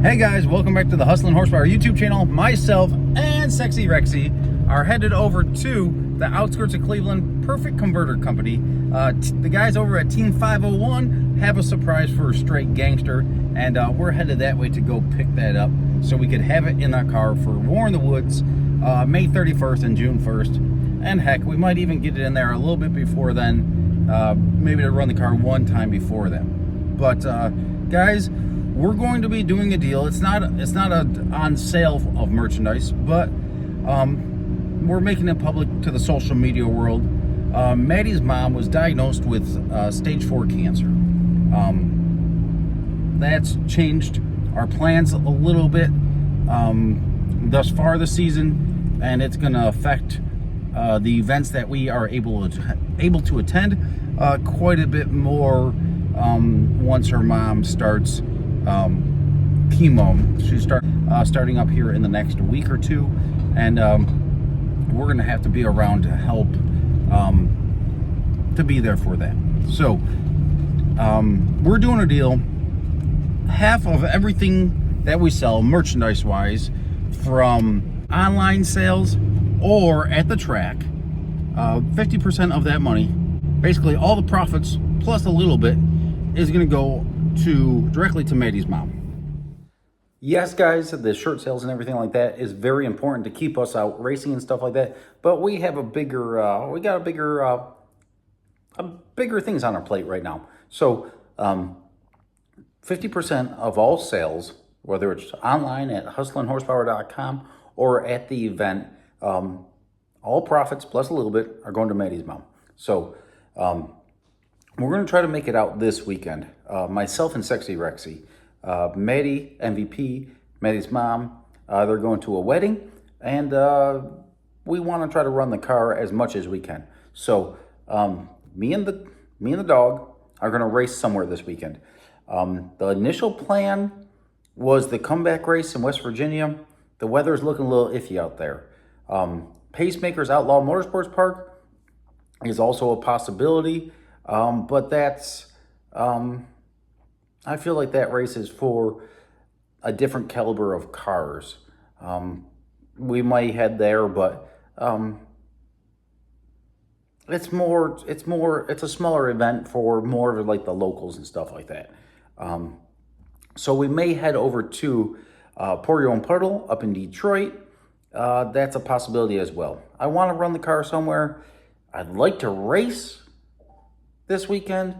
Hey guys, welcome back to the Hustlin' Horsepower YouTube channel. Myself and Sexy Rexy are headed over to the outskirts of Cleveland, Perfect Converter Company. The guys over at Team 501 have a surprise for a straight gangster, and we're headed that way to go pick that up so we could have it in our car for War in the Woods, May 31st and June 1st. And heck, we might even get it in there a little bit before then, maybe to run the car one time before then. But guys, we're going to be doing a deal. It's not a on sale of merchandise, but we're making it public to the social media world. Maddie's mom was diagnosed with stage 4 cancer. That's changed our plans a little bit thus far this season, and it's going to affect the events that we are able to attend quite a bit more once her mom starts chemo. She's starting up here in the next week or two, and we're gonna have to be around to help to be there for that. So we're doing a deal. Half of everything that we sell merchandise wise, from online sales or at the track, 50% of that money, basically all the profits plus a little bit, is gonna go directly to Maddie's mom. Yes, guys, the shirt sales and everything like that is very important to keep us out racing and stuff like that. But we have bigger things on our plate right now. So 50% of all sales, whether it's online at hustlinghorsepower.com or at the event, all profits plus a little bit are going to Maddie's mom. So we're going to try to make it out this weekend. Myself and Sexy Rexy, Maddie, MVP, Maddie's mom, they're going to a wedding, and we want to try to run the car as much as we can. So me and the dog are going to race somewhere this weekend. The initial plan was the comeback race in West Virginia. The weather is looking a little iffy out there. Pacemaker's Outlaw Motorsports Park is also a possibility. But that's, I feel like that race is for a different caliber of cars. We might head there, but it's a smaller event for more of like the locals and stuff like that. So we may head over to Pour Your Own Puddle up in Detroit. That's a possibility as well. I want to run the car somewhere. I'd like to race this weekend.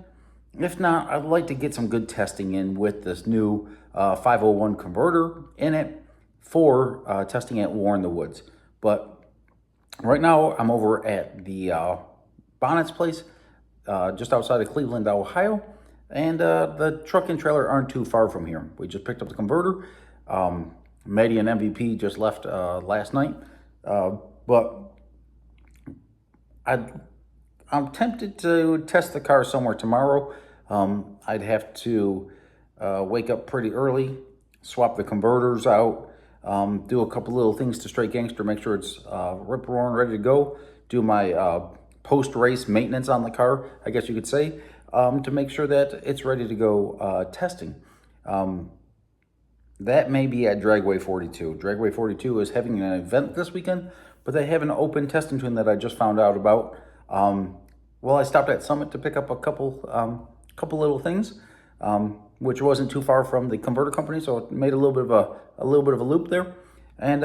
If not, I'd like to get some good testing in with this new 501 converter in it for testing at War in the Woods. But right now I'm over at the Bonnet's place just outside of Cleveland, Ohio, and the truck and trailer aren't too far from here. We just picked up the converter. Maddie and MVP just left last night, but I'm tempted to test the car somewhere tomorrow. I'd have to wake up pretty early, swap the converters out, do a couple little things to Straight Gangster, make sure it's rip-roaring, ready to go, do my post-race maintenance on the car, I guess you could say, to make sure that it's ready to go testing. That may be at Dragway 42. Dragway 42 is having an event this weekend, but they have an open testing tune that I just found out about. Well, I stopped at Summit to pick up a couple little things, which wasn't too far from the converter company, so it made a little bit of a loop there, and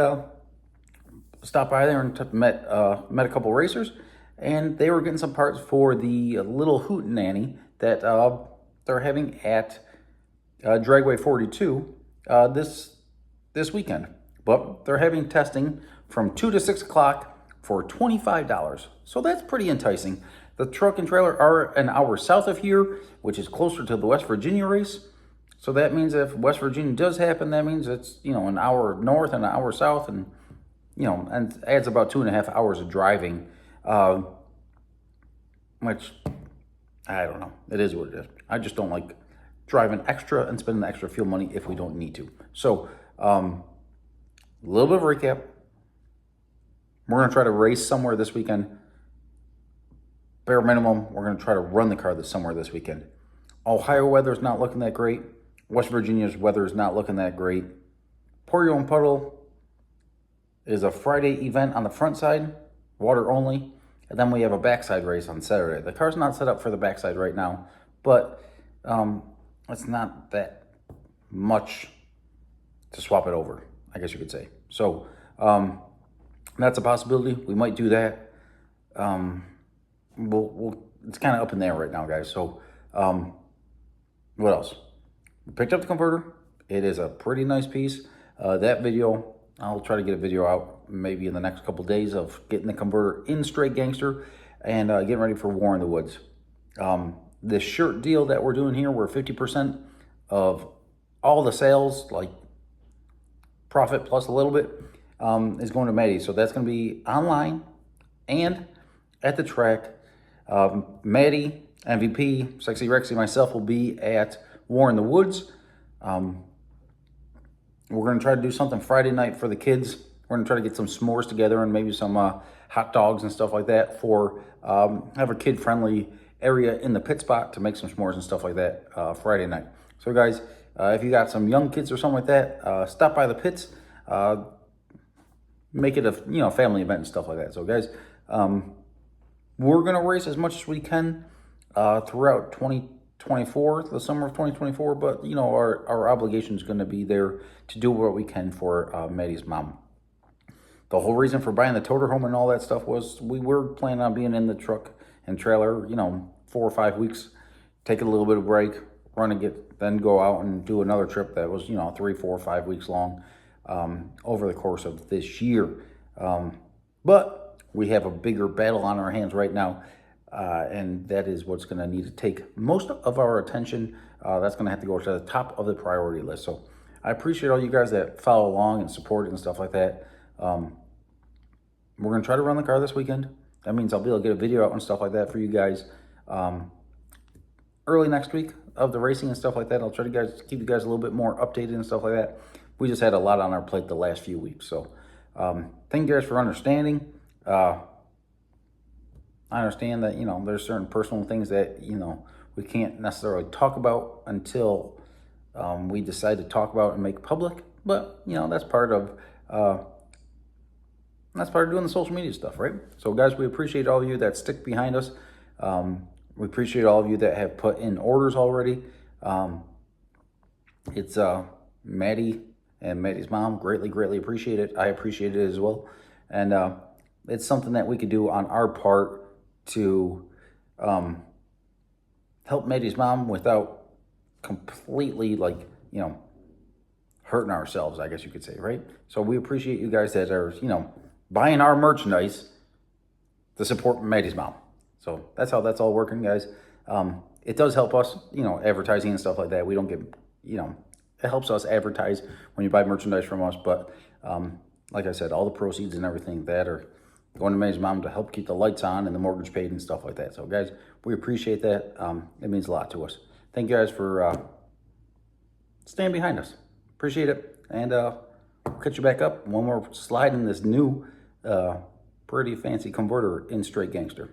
stopped by there and met a couple racers, and they were getting some parts for the little hootenanny that they're having at Dragway 42 this weekend. But they're having testing from 2 to 6 o'clock for $25. So that's pretty enticing. The truck and trailer are an hour south of here, which is closer to the West Virginia race. So that means if West Virginia does happen, that means it's, an hour north and an hour south, and, and adds about 2.5 hours of driving, which, I don't know. It is what it is. I just don't like driving extra and spending the extra fuel money if we don't need to. So, a little bit of recap. We're going to try to race somewhere this weekend. Bare minimum, we're going to try to run the car somewhere this weekend. Ohio weather's not looking that great. West Virginia's weather is not looking that great. Pour Your Own Puddle is a Friday event on the front side, water only. And then we have a backside race on Saturday. The car's not set up for the backside right now, but it's not that much to swap it over, I guess you could say. So that's a possibility. We might do that. It's kind of up in there right now, guys. So what else? We picked up the converter. It is a pretty nice piece. That video, I'll try to get a video out maybe in the next couple of days of getting the converter in Straight Gangster and getting ready for War in the Woods. This shirt deal that we're doing here, where 50% of all the sales, like profit plus a little bit, is going to Maddie. So that's going to be online and at the track. Maddie, MVP, Sexy Rexy, myself will be at War in the Woods. We're going to try to do something Friday night for the kids. We're going to try to get some s'mores together and maybe some hot dogs and stuff like that for have a kid-friendly area in the pit spot to make some s'mores and stuff like that Friday night. So guys, if you got some young kids or something like that, stop by the pits. Make it a family event and stuff like that. So guys, we're going to race as much as we can throughout 2024, the summer of 2024, but our obligation is going to be there to do what we can for Maddie's mom. The whole reason for buying the toter home and all that stuff was we were planning on being in the truck and trailer, 4 or 5 weeks, take a little bit of break, then go out and do another trip that was 3, 4, 5 weeks long over the course of this year. But we have a bigger battle on our hands right now. And that is what's going to need to take most of our attention. That's going to have to go to the top of the priority list. So I appreciate all you guys that follow along and support it and stuff like that. We're going to try to run the car this weekend. That means I'll be able to get a video out and stuff like that for you guys early next week of the racing and stuff like that. I'll try to keep you guys a little bit more updated and stuff like that. We just had a lot on our plate the last few weeks. So thank you guys for understanding. I understand that, there's certain personal things that, we can't necessarily talk about until we decide to talk about and make public. But, that's part of doing the social media stuff, right? So, guys, we appreciate all of you that stick behind us. We appreciate all of you that have put in orders already. It's Maddie and Maddie's mom. Greatly appreciate it. I appreciate it as well. And it's something that we could do on our part to help Maddie's mom without completely hurting ourselves, I guess you could say, right? So we appreciate you guys that are, buying our merchandise to support Maddie's mom. So that's how that's all working, guys. It does help us, advertising and stuff like that. We don't get, it helps us advertise when you buy merchandise from us. But like I said, all the proceeds and everything that are going to Maddie's mom to help keep the lights on and the mortgage paid and stuff like that. So, guys, we appreciate that. It means a lot to us. Thank you guys for staying behind us. Appreciate it. And we'll catch you back up when we're sliding this new, pretty fancy converter in Straight Gangster.